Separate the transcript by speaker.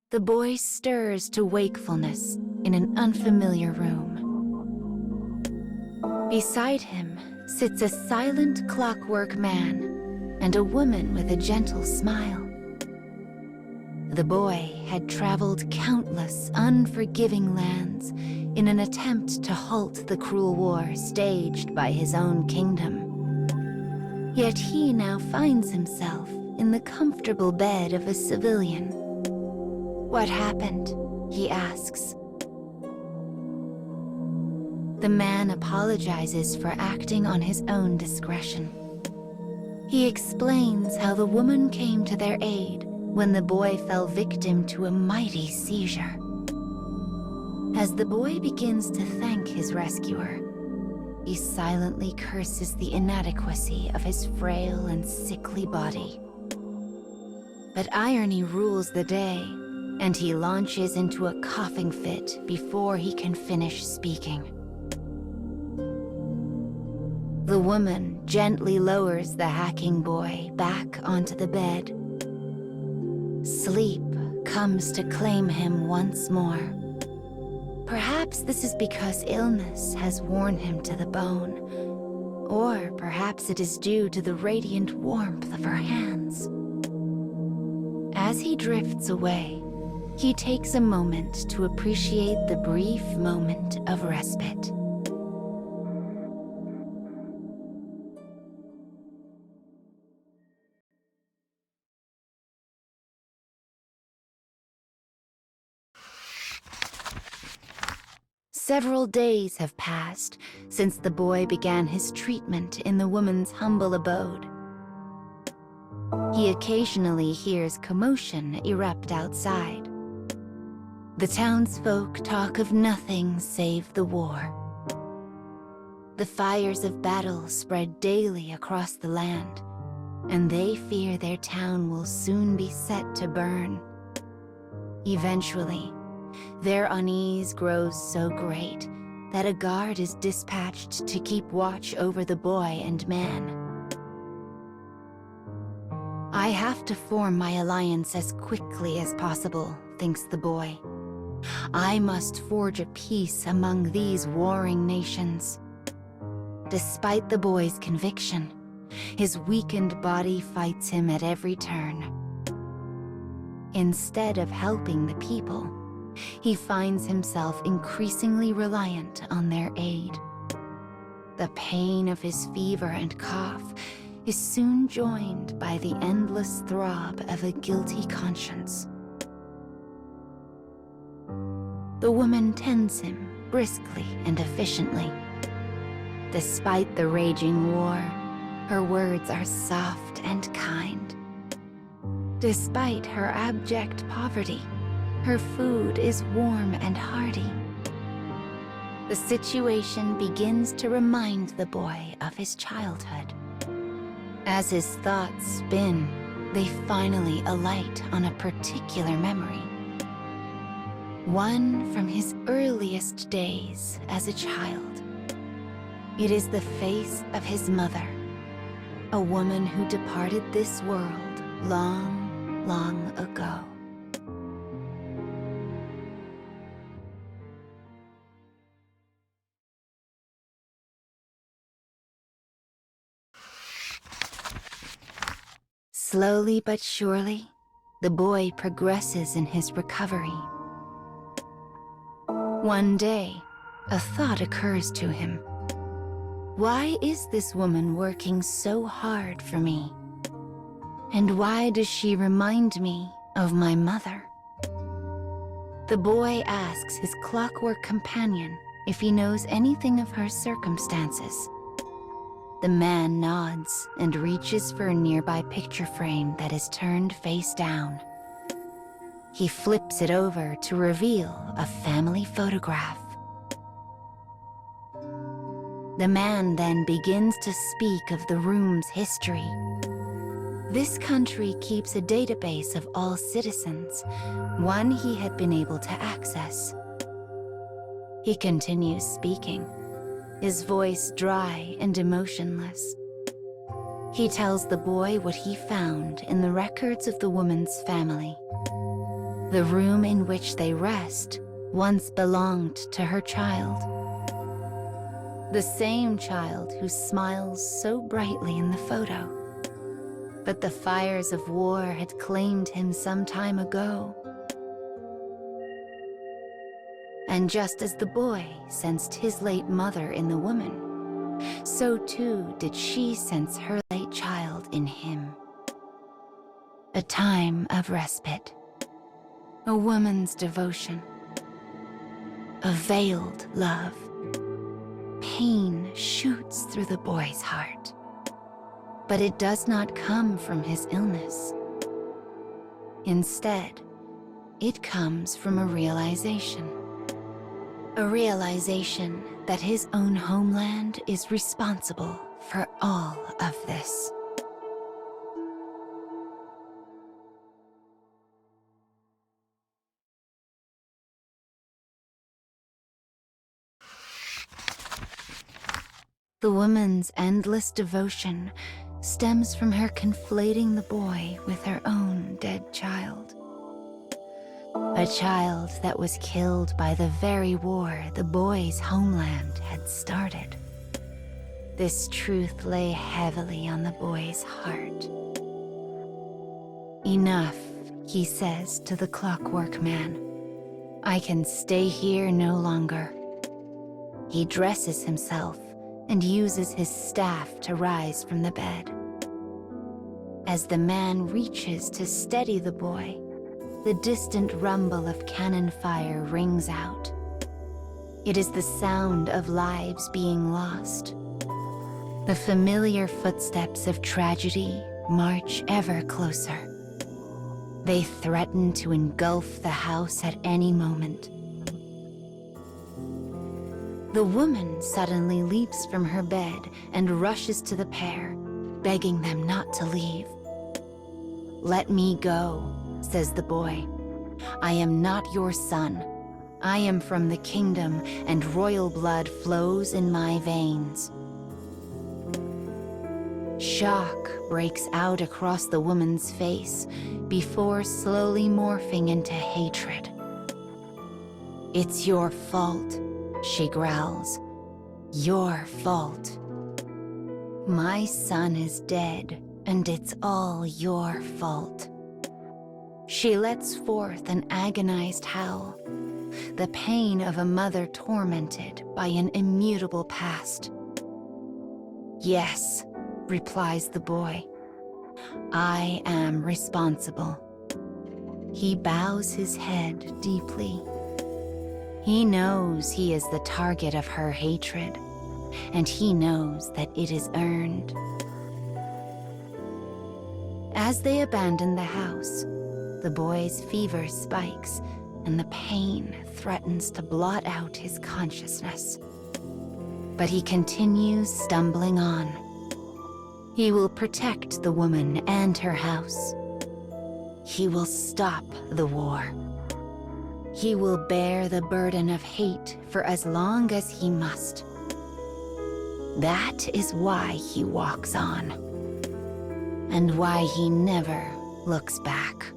Speaker 1: the boy stirs to wakefulness in an unfamiliar room. Beside him sits a silent clockwork man and a woman with a gentle smile. The boy had traveled countless unforgiving lands in an attempt to halt the cruel war staged by his own kingdom. Yet he now finds himself in the comfortable bed of a civilian. "What happened?" he asks. The man apologizes for acting on his own discretion. He explains how the woman came to their aid when the boy fell victim to a mighty seizure. As the boy begins to thank his rescuer, he silently curses the inadequacy of his frail and sickly body. But irony rules the day, and he launches into a coughing fit before he can finish speaking. The woman gently lowers the hacking boy back onto the bed. Sleep comes to claim him once more. Perhaps this is because illness has worn him to the bone, or perhaps it is due to the radiant warmth of her hands. As he drifts away, he takes a moment to appreciate the brief moment of respite. Several days have passed since the boy began his treatment in the woman's humble abode. He occasionally hears commotion erupt outside. The townsfolk talk of nothing save the war. The fires of battle spread daily across the land, and they fear their town will soon be set to burn. Eventually, their unease grows so great that a guard is dispatched to keep watch over the boy and man. "I have to form my alliance as quickly as possible," thinks the boy. "I must forge a peace among these warring nations." Despite the boy's conviction, his weakened body fights him at every turn. Instead of helping the people, he finds himself increasingly reliant on their aid. The pain of his fever and cough is soon joined by the endless throb of a guilty conscience. The woman tends him briskly and efficiently. Despite the raging war, her words are soft and kind. Despite her abject poverty, her food is warm and hearty. The situation begins to remind the boy of his childhood. As his thoughts spin, they finally alight on a particular memory. One from his earliest days as a child. It is the face of his mother, a woman who departed this world long, long ago. Slowly but surely, the boy progresses in his recovery. One day, a thought occurs to him. Why is this woman working so hard for me? And why does she remind me of my mother? The boy asks his clockwork companion if he knows anything of her circumstances. The man nods and reaches for a nearby picture frame that is turned face down. He flips it over to reveal a family photograph. The man then begins to speak of the room's history. This country keeps a database of all citizens, one he had been able to access. He continues speaking, his voice dry and emotionless. He tells the boy what he found in the records of the woman's family. The room in which they rest once belonged to her child. The same child who smiles so brightly in the photo. But the fires of war had claimed him some time ago. And just as the boy sensed his late mother in the woman, so too did she sense her late child in him. A time of respite, a woman's devotion, a veiled love. Pain shoots through the boy's heart, but it does not come from his illness. Instead, it comes from a realization that his own homeland is responsible for all of this. The woman's endless devotion stems from her conflating the boy with her own dead child. A child that was killed by the very war the boy's homeland had started. This truth lay heavily on the boy's heart. Enough, he says to the clockwork man. I can stay here no longer. He dresses himself and uses his staff to rise from the bed. As the man reaches to steady the boy, the distant rumble of cannon fire rings out. It is the sound of lives being lost. The familiar footsteps of tragedy march ever closer. They threaten to engulf the house at any moment. The woman suddenly leaps from her bed and rushes to the pair, begging them not to leave. Let me go, says the boy. I am not your son. I am from the kingdom, and royal blood flows in my veins. Shock breaks out across the woman's face before slowly morphing into hatred. It's your fault, she growls. Your fault. My son is dead, and it's all your fault. She lets forth an agonized howl, the pain of a mother tormented by an immutable past. Yes, replies the boy. I am responsible. He bows his head deeply. He knows he is the target of her hatred, and he knows that it is earned. As they abandon the house, the boy's fever spikes, and the pain threatens to blot out his consciousness. But he continues stumbling on. He will protect the woman and her house. He will stop the war. He will bear the burden of hate for as long as he must. That is why he walks on, and why he never looks back.